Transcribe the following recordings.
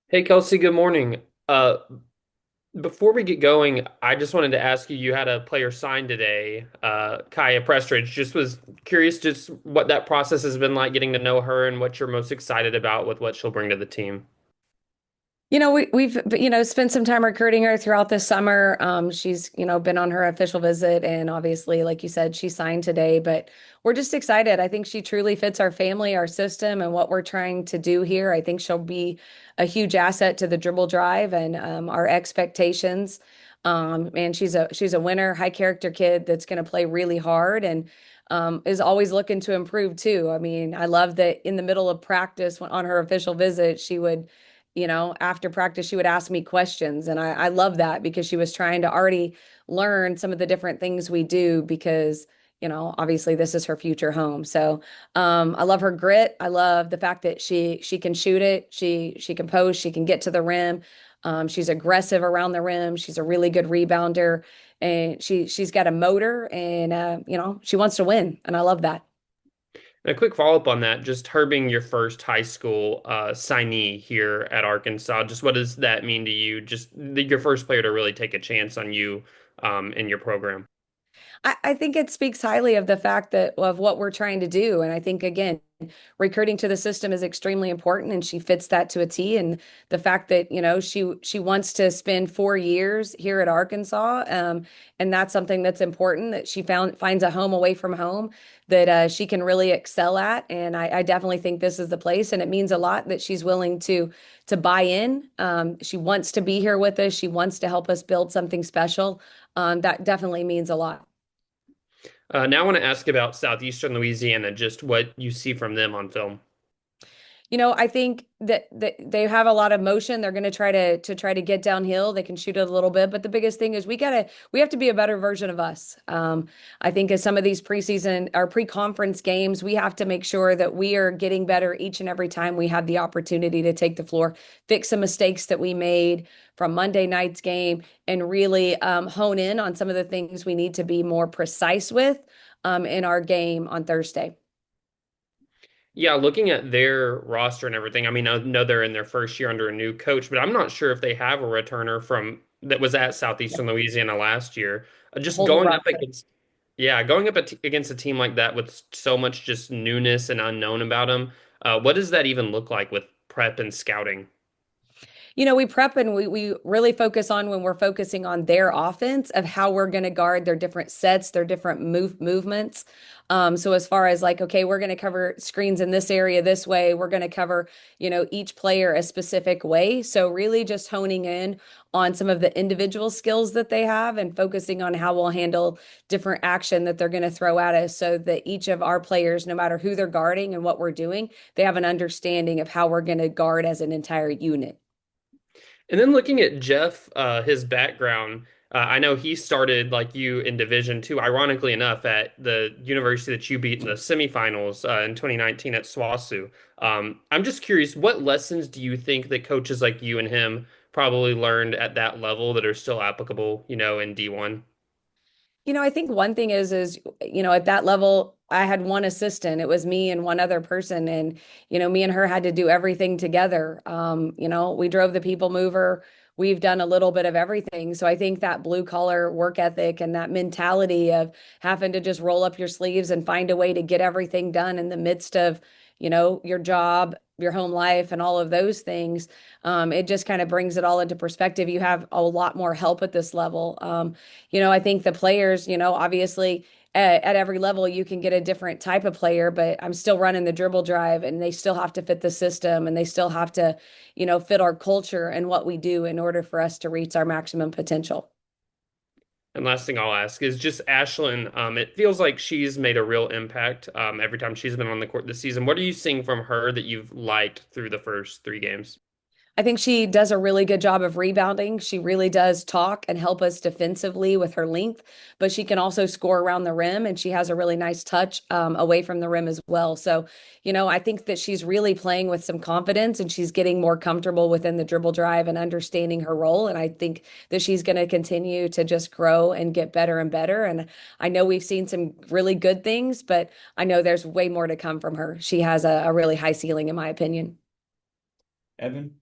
Hey Kelsey, good morning. Uh, Before we get going, I just wanted to ask you, you had a player signed today, Kaya Prestridge. Just was curious just what that process has been like getting to know her and what you're most excited about with what she'll bring to the team. We've spent some time recruiting her throughout the summer. She's been on her official visit, and obviously, like you said, she signed today. But we're just excited. I think she truly fits our family, our system, and what we're trying to do here. I think she'll be a huge asset to the dribble drive and our expectations. And she's a winner, high character kid that's going to play really hard and is always looking to improve too. I mean, I love that in the middle of practice, when on her official visit, she would after practice, she would ask me questions. And I love that because she was trying to already learn some of the different things we do because, obviously this is her future home. So I love her grit. I love the fact that she can shoot it. She can post, she can get to the rim. She's aggressive around the rim. She's a really good rebounder. And she's got a motor and she wants to win. And I love that. And a quick follow-up on that, just her being your first high school signee here at Arkansas, just what does that mean to you? Just your first player to really take a chance on you in your program. I think it speaks highly of the fact that of what we're trying to do. And I think again, recruiting to the system is extremely important and she fits that to a T. And the fact that, she wants to spend 4 years here at Arkansas. And that's something that's important that she finds a home away from home that she can really excel at. And I definitely think this is the place. And it means a lot that she's willing to buy in. She wants to be here with us. She wants to help us build something special. That definitely means a lot. Now I want to ask about Southeastern Louisiana, just what you see from them on film. I think that they have a lot of motion. They're going to try to get downhill. They can shoot it a little bit, but the biggest thing is we have to be a better version of us. I think as some of these preseason or pre-conference games, we have to make sure that we are getting better each and every time we have the opportunity to take the floor, fix some mistakes that we made from Monday night's game, and really hone in on some of the things we need to be more precise with in our game on Thursday. Yeah, looking at their roster and everything, I mean, I know they're in their first year under a new coach, but I'm not sure if they have a returner from that was at Yeah. Southeastern Louisiana last year. Just Whole new going up roster. against, yeah, going up against a team like that with so much just newness and unknown about them, what does that even look like with prep and scouting? We prep and we really focus on when we're focusing on their offense of how we're going to guard their different sets, their different movements. So as far as like, okay, we're going to cover screens in this area this way, we're going to cover, each player a specific way. So really just honing in on some of the individual skills that they have and focusing on how we'll handle different action that they're going to throw at us so that each of our players, no matter who they're guarding and what we're doing, they have an understanding of how we're going to guard as an entire unit. And then looking at Jeff, his background, I know he started like you in Division Two, ironically enough, at the university that you beat in the semifinals in 2019 at SWASU. I'm just curious, what lessons do you think that coaches like you and him probably learned at that level that are still applicable, in D1? I think one thing is, at that level, I had one assistant. It was me and one other person. And, me and her had to do everything together. We drove the people mover. We've done a little bit of everything. So I think that blue collar work ethic and that mentality of having to just roll up your sleeves and find a way to get everything done in the midst of, your job, your home life, and all of those things. It just kind of brings it all into perspective. You have a lot more help at this level. I think the players, obviously at every level you can get a different type of player, but I'm still running the dribble drive and they still have to fit the system and they still have to, fit our culture and what we do in order for us to reach our maximum potential. And last thing I'll ask is just Ashlyn. It feels like she's made a real impact every time she's been on the court this season. What are you seeing from her that you've liked through the first three games? I think she does a really good job of rebounding. She really does talk and help us defensively with her length, but she can also score around the rim and she has a really nice touch away from the rim as well. So, I think that she's really playing with some confidence and she's getting more comfortable within the dribble drive and understanding her role. And I think that she's going to continue to just grow and get better and better. And I know we've seen some really good things, but I know there's way more to come from her. She has a really high ceiling, in my opinion. Evan?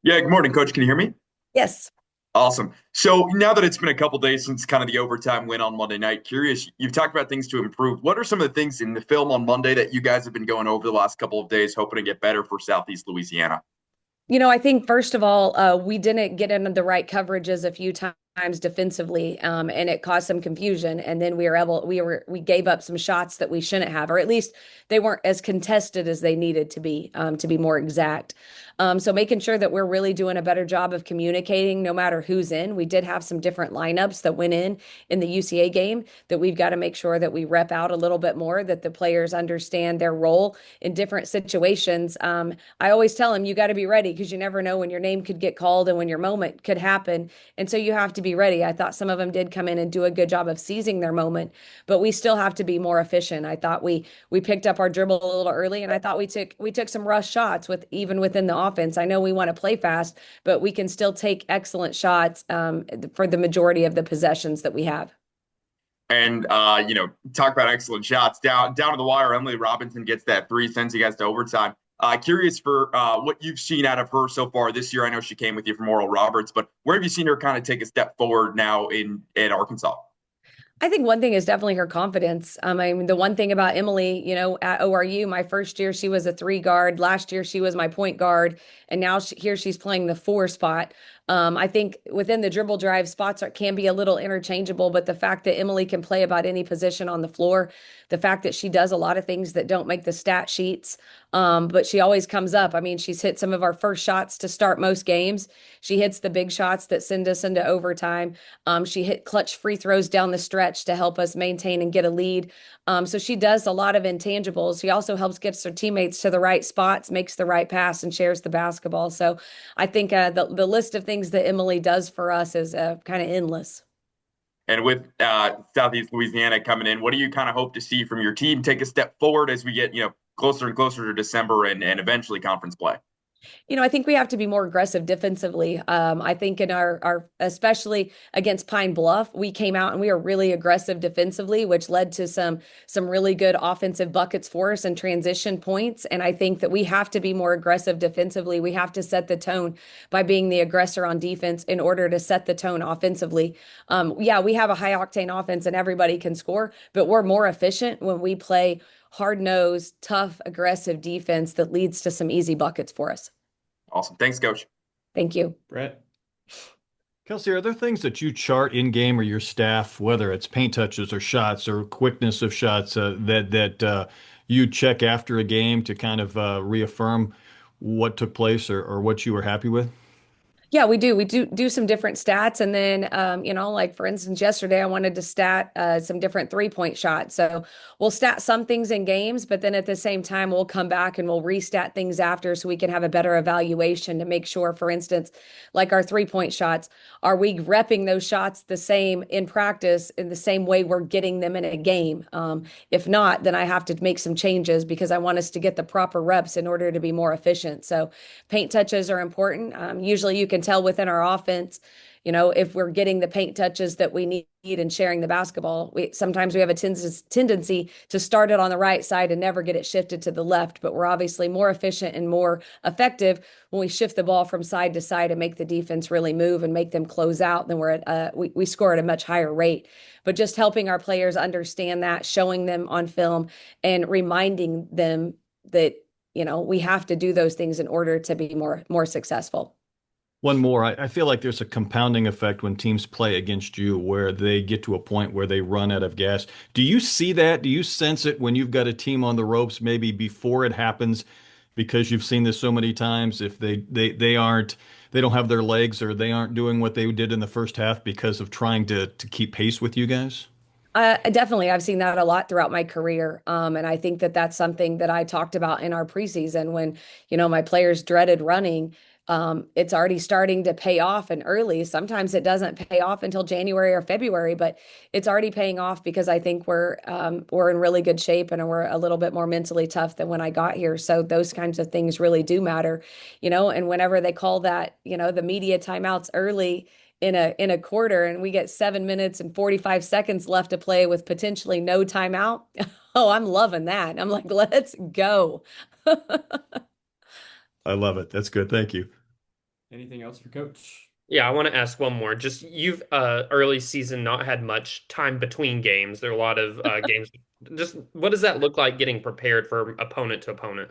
Yeah, good morning, Coach. Can you hear me? Yes. Awesome. So now that it's been a couple days since kind of the overtime win on Monday night, curious, you've talked about things to improve. What are some of the things in the film on Monday that you guys have been going over the last couple of days, hoping to get better for Southeast Louisiana? I think first of all, we didn't get into the right coverages a few times defensively, and it caused some confusion. And then we gave up some shots that we shouldn't have, or at least they weren't as contested as they needed to be more exact. So making sure that we're really doing a better job of communicating, no matter who's in. We did have some different lineups that went in the UCA game that we've got to make sure that we rep out a little bit more, that the players understand their role in different situations. I always tell them you got to be ready because you never know when your name could get called and when your moment could happen. And so you have to be ready. I thought some of them did come in and do a good job of seizing their moment, but we still have to be more efficient. I thought we picked up our dribble a little early, and I thought we took some rush shots with even within the offense. I know we want to play fast, but we can still take excellent shots for the majority of the possessions that we have. And talk about excellent shots down to the wire. Emily Robinson gets that three, sends you guys to overtime. Curious for what you've seen out of her so far this year. I know she came with you from Oral Roberts, but where have you seen her kind of take a step forward now in Arkansas? I think one thing is definitely her confidence. I mean, the one thing about Emily, at ORU, my first year she was a three guard. Last year she was my point guard, and now here she's playing the four spot. I think within the dribble drive, can be a little interchangeable, but the fact that Emily can play about any position on the floor, the fact that she does a lot of things that don't make the stat sheets, but she always comes up. I mean, she's hit some of our first shots to start most games. She hits the big shots that send us into overtime. She hit clutch free throws down the stretch to help us maintain and get a lead. So she does a lot of intangibles. She also helps get her teammates to the right spots, makes the right pass, and shares the basketball. So I think the list of things that Emily does for us is kind of endless. And with Southeast Louisiana coming in, what do you kind of hope to see from your team take a step forward as we get closer and closer to December and eventually conference play? I think we have to be more aggressive defensively. I think in our especially against Pine Bluff, we came out and we were really aggressive defensively, which led to some really good offensive buckets for us and transition points. And I think that we have to be more aggressive defensively. We have to set the tone by being the aggressor on defense in order to set the tone offensively. Yeah, we have a high octane offense and everybody can score, but we're more efficient when we play hard nosed, tough, aggressive defense that leads to some easy buckets for us. Awesome. Thanks, Coach. Thank you. Brett. Kelsey, are there things that you chart in game or your staff, whether it's paint touches or shots or quickness of shots, that you check after a game to kind of reaffirm what took place or what you were happy with? Yeah, we do. We do some different stats. And then, like for instance, yesterday I wanted to stat some different 3-point shots. So we'll stat some things in games, but then at the same time, we'll come back and we'll restat things after so we can have a better evaluation to make sure, for instance, like our 3-point shots, are we repping those shots the same in practice in the same way we're getting them in a game? If not, then I have to make some changes because I want us to get the proper reps in order to be more efficient. So paint touches are important. Usually you can tell within our offense, if we're getting the paint touches that we need and sharing the basketball. Sometimes we have a tendency to start it on the right side and never get it shifted to the left, but we're obviously more efficient and more effective when we shift the ball from side to side and make the defense really move and make them close out. Then we score at a much higher rate. But just helping our players understand that, showing them on film, and reminding them that we have to do those things in order to be more successful. One more. I feel like there's a compounding effect when teams play against you where they get to a point where they run out of gas. Do you see that? Do you sense it when you've got a team on the ropes, maybe before it happens, because you've seen this so many times? If they don't have their legs or they aren't doing what they did in the first half because of trying to keep pace with you guys? Definitely, I've seen that a lot throughout my career, and I think that that's something that I talked about in our preseason when my players dreaded running. It's already starting to pay off and early. Sometimes it doesn't pay off until January or February, but it's already paying off because I think we're in really good shape and we're a little bit more mentally tough than when I got here. So those kinds of things really do matter, and whenever they call that, the media timeouts early in a quarter and we get 7 minutes and 45 seconds left to play with potentially no timeout. Oh, I'm loving that. I'm like, let's go. I love it. That's good. Thank you. Anything else for Coach? Yeah, I want to ask one more. Just you've early season not had much time between games. There are a lot of games. Just what does that look like getting prepared for opponent to opponent?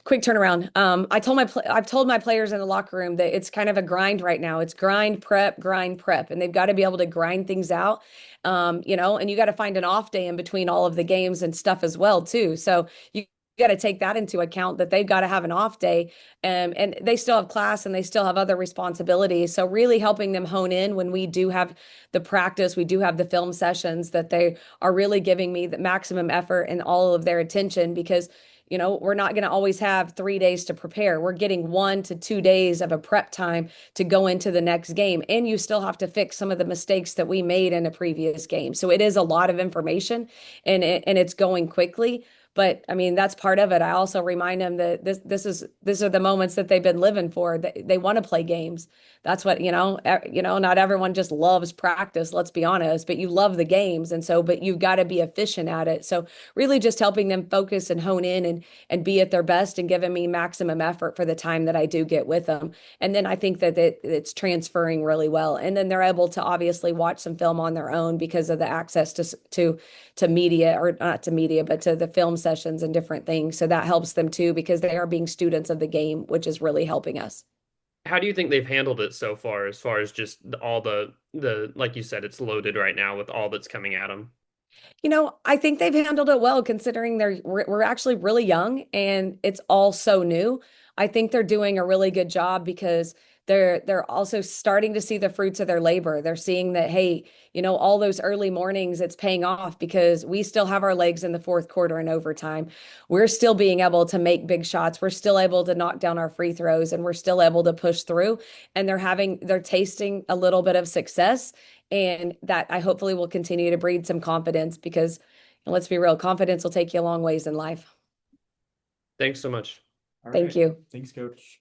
Quick turnaround. I've told my players in the locker room that it's kind of a grind right now. It's grind, prep, and they've got to be able to grind things out. And you got to find an off day in between all of the games and stuff as well too. So you got to take that into account that they've got to have an off day, and they still have class and they still have other responsibilities. So really helping them hone in when we do have the practice, we do have the film sessions, that they are really giving me the maximum effort and all of their attention, because we're not going to always have 3 days to prepare. We're getting 1 to 2 days of a prep time to go into the next game. And you still have to fix some of the mistakes that we made in a previous game. So it is a lot of information, and it's going quickly. But I mean, that's part of it. I also remind them that these are the moments that they've been living for. They want to play games. That's what, not everyone just loves practice, let's be honest, but you love the games. And so, but you've got to be efficient at it. So really just helping them focus and hone in and be at their best, and giving me maximum effort for the time that I do get with them. And then I think that it's transferring really well. And then they're able to obviously watch some film on their own because of the access to media, or not to media, but to the film sessions and different things. So that helps them too, because they are being students of the game, which is really helping us. How do you think they've handled it so far, as far as just all the like you said, it's loaded right now with all that's coming at them? I think they've handled it well, considering we're actually really young and it's all so new. I think they're doing a really good job, because they're also starting to see the fruits of their labor. They're seeing that, hey, all those early mornings, it's paying off, because we still have our legs in the fourth quarter and overtime. We're still being able to make big shots. We're still able to knock down our free throws, and we're still able to push through. And they're tasting a little bit of success, and that I hopefully will continue to breed some confidence, because let's be real, confidence will take you a long ways in life. Thanks so much. All Thank right. you. Thanks, Coach.